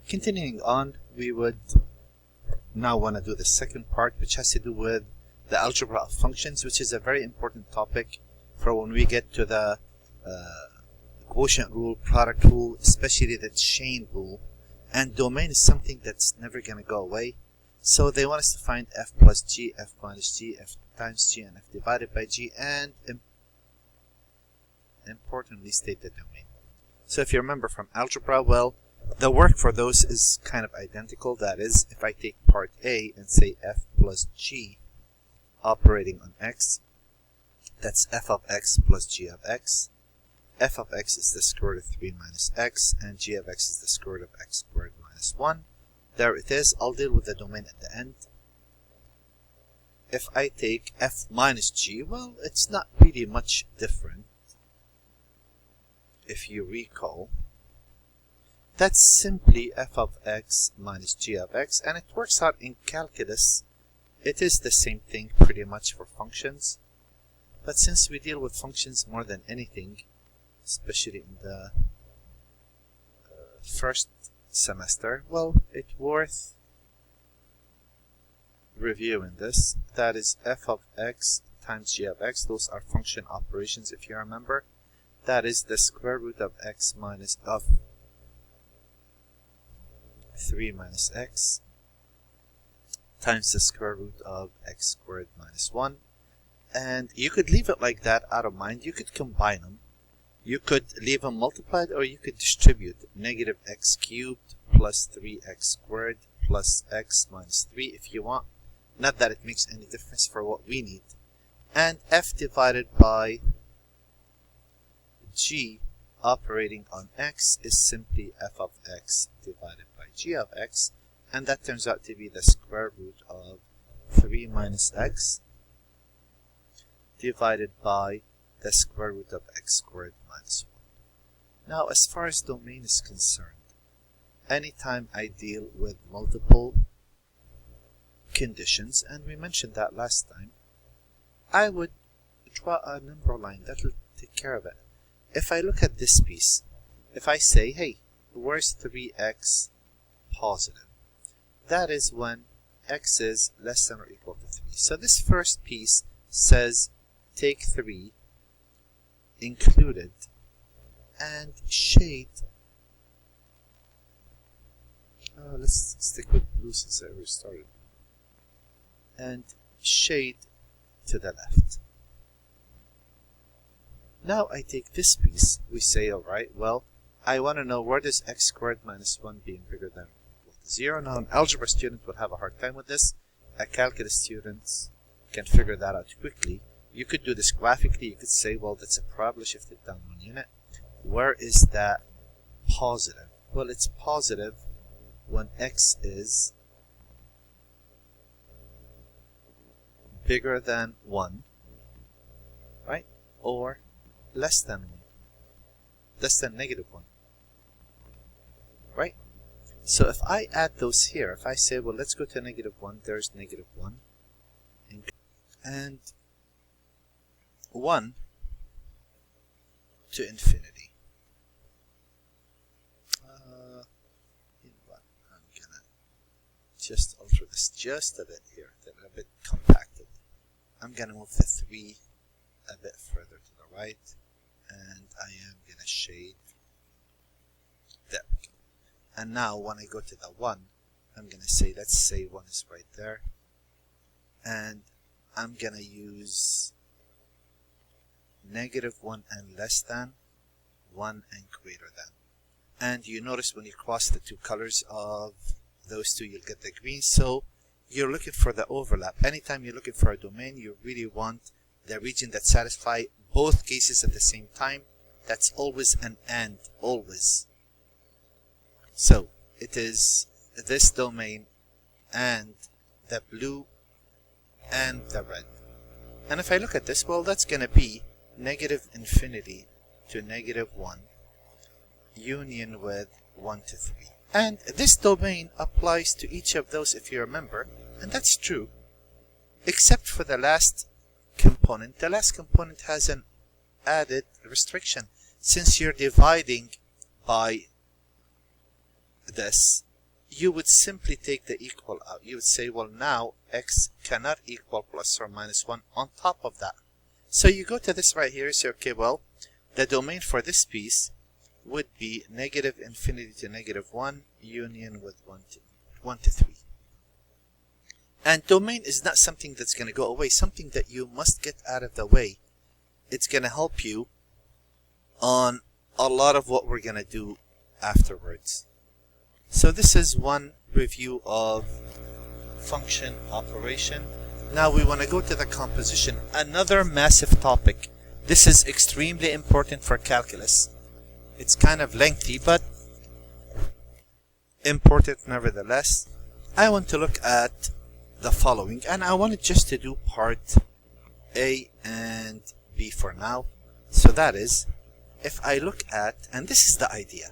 Continuing on, we would now want to do the second part, which has to do with the algebra of functions, which is a very important topic for when we get to the quotient rule, product rule, especially the chain rule. And domain is something that's never going to go away. So they want us to find f plus g, f minus g, f times g, and f divided by g, and importantly state the domain. So if you remember from algebra, well, the work for those is kind of identical. That is, if I take part A and say f plus g operating on x, that's f of x plus g of x. F of x is the square root of 3 minus x, and g of x is the square root of x squared minus 1. There it is. I'll deal with the domain at the end. If I take f minus g, well, it's not really much different. If you recall, that's simply f of x minus g of x, and it works out in calculus. It is the same thing pretty much for functions. But since we deal with functions more than anything, especially in the first semester, well, it's worth reviewing this. That is f of x times g of x. Those are function operations, if you remember. That is the square root of x minus of 3 minus x times the square root of x squared minus 1. And you could leave it like that out of mind. You could combine them. You could leave them multiplied, or you could distribute negative x cubed plus 3x squared plus x minus 3 if you want. Not that it makes any difference for what we need. And f divided by g operating on x is simply f of x divided by g of x, and that turns out to be the square root of 3 minus x divided by the square root of x squared minus 1. Now, as far as domain is concerned, anytime I deal with multiple conditions, and we mentioned that last time, I would draw a number line that will take care of it. If I look at this piece, if I say, hey, where's 3x positive? That is when x is less than or equal to 3. So this first piece says take 3 included and shade. Let's stick with blue since I already started. And shade to the left. Now I take this piece. We say, alright, well, I want to know where does x squared minus 1 being bigger than or equal to 0. Now, an algebra student would have a hard time with this. A calculus student can figure that out quickly. You could do this graphically. You could say, well, that's a parabola shifted down 1 unit. Where is that positive? Well, it's positive when x is bigger than 1, right? Or less than 1. Less than negative 1. Right? So if I add those here, if I say, well, let's go to negative 1, there's negative 1. And 1 to infinity. You know what? I'm gonna just alter this just a bit here, a bit compacted. I'm gonna move the 3 a bit further to the right, and I am gonna shade. There we go. And now when I go to the 1, I'm gonna say, let's say 1 is right there, and I'm gonna use negative 1 and less than, 1 and greater than. And you notice when you cross the two colors of those two, you'll get the green. So you're looking for the overlap. Anytime you're looking for a domain, you really want the region that satisfies both cases at the same time. That's always an and, always. So it is this domain and the blue and the red. And if I look at this, well, that's going to be negative infinity to negative 1 union with 1 to 3. And this domain applies to each of those, if you remember, and that's true, except for the last component. The last component has an added restriction. Since you're dividing by this, you would simply take the equal out. You would say, well, now x cannot equal plus or minus 1 on top of that. So you go to this right here, you say, okay, well, the domain for this piece would be negative infinity to negative 1 union with 1 to 3. And domain is not something that's going to go away, something that you must get out of the way. It's going to help you on a lot of what we're going to do afterwards. So this is one review of function operation. Now we want to go to the composition, another massive topic. This is extremely important for calculus. It's kind of lengthy, but important nevertheless. I want to look at the following, and I wanted just to do part A and B for now. So that is, if I look at, and this is the idea,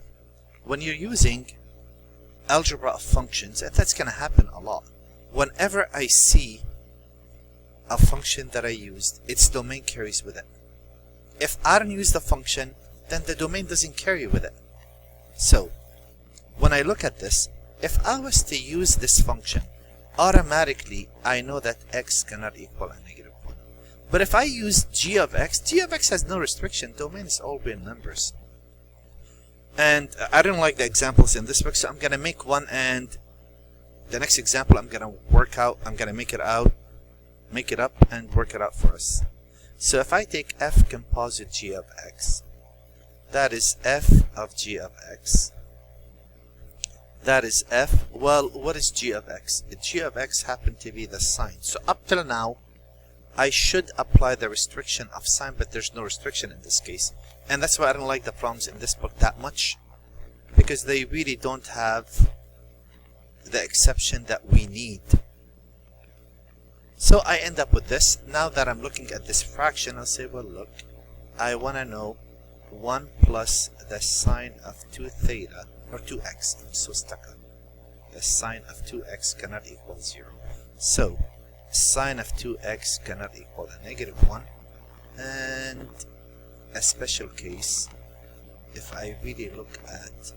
when you're using algebra of functions, and that's going to happen a lot, whenever I see a function that I used, its domain carries with it. If I don't use the function, then the domain doesn't carry with it. So when I look at this, if I was to use this function, automatically I know that x cannot equal a negative 1. But if I use g of x has no restriction. Domain is all real numbers. And I don't like the examples in this book, so I'm going to make one, and the next example I'm going to work out, I'm going to make it up and work it out for us. So if I take f composite g of x, that is f of g of x. That is f. Well, what is g of x? G of x happened to be the sign. So up till now, I should apply the restriction of sign, but there's no restriction in this case. And that's why I don't like the problems in this book that much, because they really don't have the exception that we need. So I end up with this. Now that I'm looking at this fraction, I'll say, well, look, I want to know 1 plus the sine of 2 theta, or 2x. I'm so stuck on the sine of 2x cannot equal 0. So sine of 2x cannot equal a negative 1. And a special case, if I really look at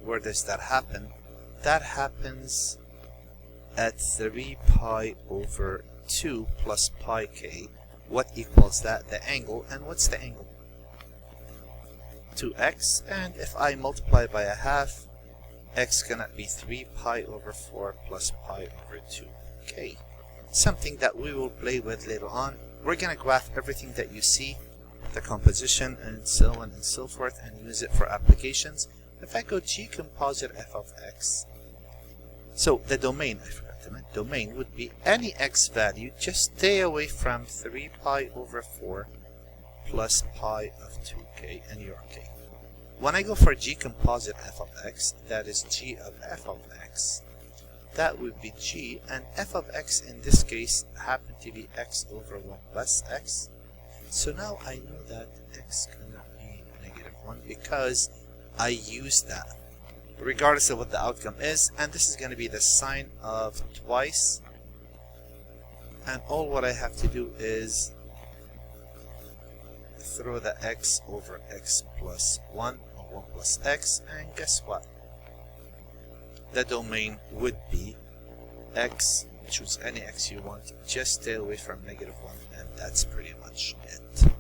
where does that happen, that happens at 3 pi over 2 plus pi k. What equals that? The angle. And what's the angle? 2x. And if I multiply by a half, x cannot be 3 pi over 4 plus pi over 2k. Something that we will play with later on. We're going to graph everything that you see, the composition and so on and so forth, and use it for applications. If I go g composite f of x, so the domain, I forgot to mention, domain would be any x value, just stay away from 3 pi over 4 plus pi of 2k, and you're okay. When I go for g composite f of x, that is g of f of x, that would be g, and f of x in this case happened to be x over 1 plus x. So now I know that x cannot be negative 1 because I used that, regardless of what the outcome is. And this is going to be the sine of twice, and all what I have to do is throw the x over x plus 1, or 1 plus x, and guess what? The domain would be x. Choose any x you want, just stay away from negative 1, and that's pretty much it.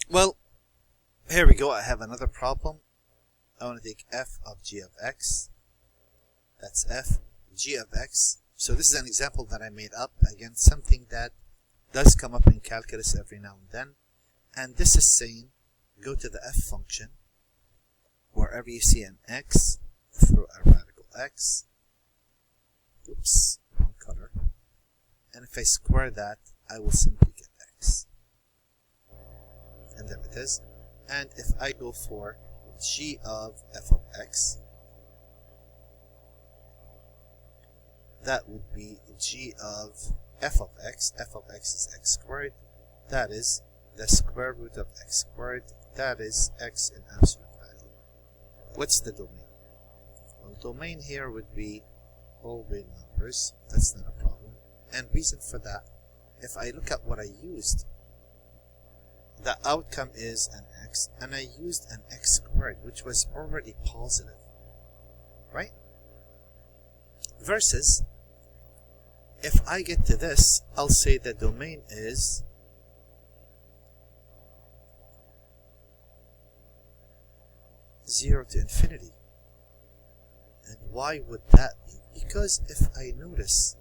Well, here we go. I have another problem. I want to take f of g of x. That's f, g of x. So this is an example that I made up. Again, something that does come up in calculus every now and then. And this is saying, go to the f function. Wherever you see an x, throw a radical x. Oops, wrong color. And if I square that, I will simply get x. And there it is. And if I go for g of f of x, that would be g of f of x. F of x is x squared. That is the square root of x squared. That is x in absolute value. What's the domain? Well, domain here would be all real numbers. That's not a problem. And reason for that, if I look at what I used, the outcome is an x. x, and I used an x squared, which was already positive, right? Versus, if I get to this, I'll say the domain is 0 to infinity. And why would that be? Because if I notice,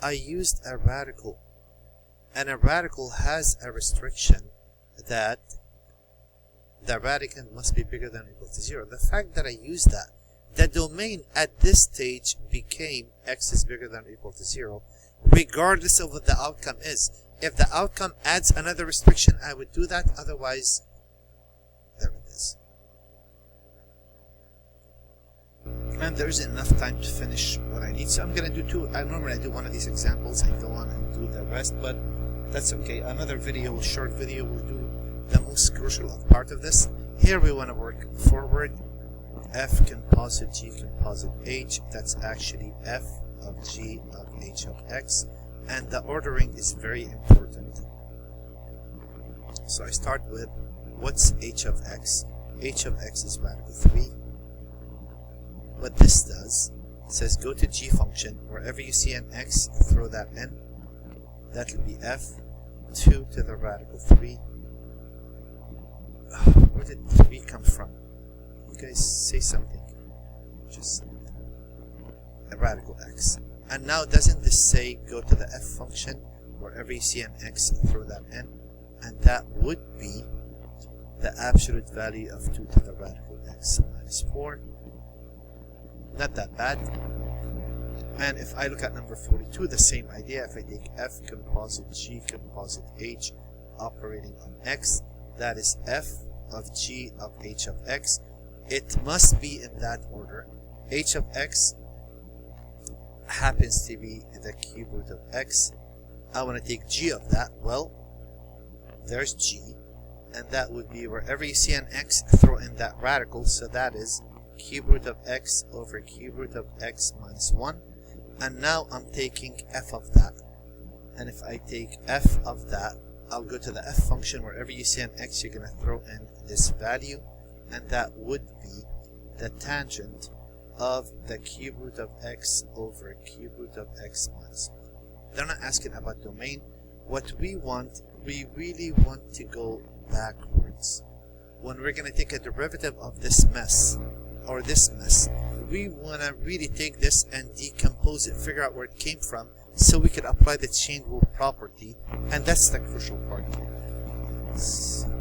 I used a radical, and a radical has a restriction that the radicand must be bigger than or equal to 0. The fact that I used that, the domain at this stage became x is bigger than or equal to 0, regardless of what the outcome is. If the outcome adds another restriction, I would do that. Otherwise, there it is. And there isn't enough time to finish what I need, so I'm going to do two. Normally I do one of these examples and go on and do the rest, but that's okay. Another video, short video, will do the most crucial part of this. Here we want to work forward. F composite G composite H, that's actually F of G of H of X, and the ordering is very important. So I start with, what's H of X? H of X is radical 3. What this does, it says go to G function, wherever you see an X, throw that in. That will be F 2 to the radical 3. Where did 3 come from? You guys say something. Just a radical X. And now doesn't this say go to the F function, wherever you see an X, throw that in? And that would be the absolute value of 2 to the radical X minus 4. Not that bad. And if I look at number 42, the same idea. If I take F composite G composite H operating on X, that is F of G of H of X. It must be in that order. H of X happens to be the cube root of X. I want to take G of that. Well, there's G, and that would be wherever you see an X, throw in that radical. So that is cube root of X over cube root of X minus 1. And now I'm taking F of that. And if I take F of that, I'll go to the F function. Wherever you see an X, you're going to throw in this value. And that would be the tangent of the cube root of X over cube root of X minus 1. They're not asking about domain. What we want, we really want to go backwards. When we're going to take a derivative of this mess, or this mess, we want to really take this and decompose it, figure out where it came from, so we can apply the chain rule property, and that's the crucial part here.